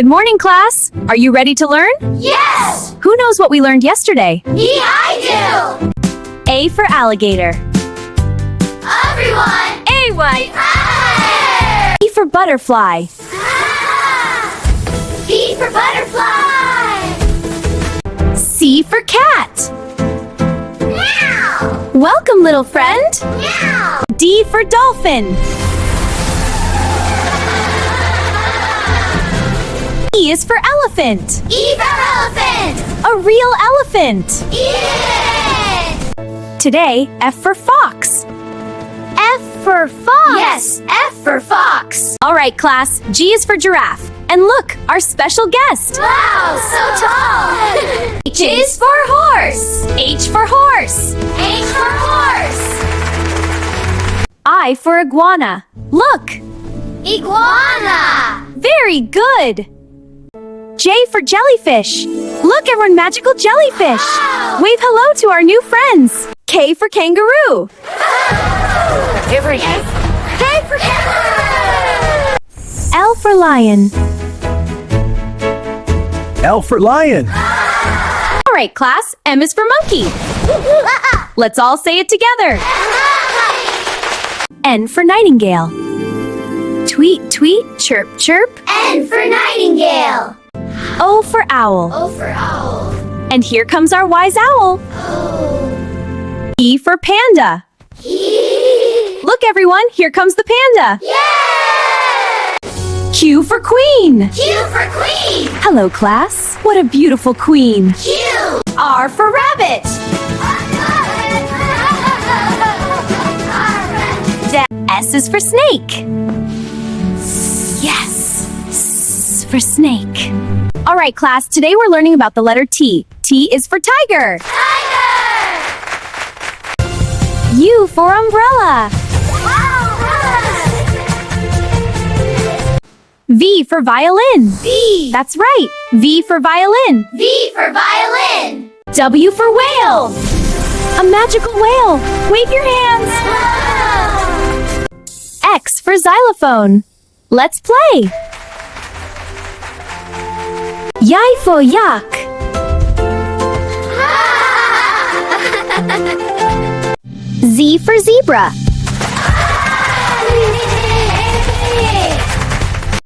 Good morning, class. Are you ready to learn? Yes! Who knows what we learned yesterday? I do! A for alligator. Everyone! A white. Fire! B for butterfly. B for butterfly! C for cat. Meow! Welcome, little friend. Meow! D for dolphin. E is for elephant. E for elephant! A real elephant. Yeah! Today, F for fox. F for fox! Yes, F for fox! All right, class. G is for giraffe. And look, our special guest. Wow, so tall! H is for horse. H for horse. H for horse! I for iguana. Look, Iguana! very good. J for jellyfish. Look, everyone, magical jellyfish. Wow. Wave hello to our new friends. K for kangaroo. K for kangaroo! L for lion. L for lion. All right, class. M is for monkey. Let's all say it together. N for nightingale. Tweet, tweet, chirp, chirp. N for nightingale! O for owl. O for owl! And here comes our wise owl. O! P for panda. E! Look, everyone, here comes the panda. Yeah! Q for queen. Q for queen! Hello, class. What a beautiful queen. Q! R for rabbit. S is for snake. Yes, S for snake. All right, class, today we're learning about the letter T. T is for tiger. Tiger! U for umbrella. Wow! V for violin. V! That's right, V for violin. V for violin! W for whale. A magical whale. Wave your hands. Wow! X for xylophone. Let's play. Y for yak. Z for zebra.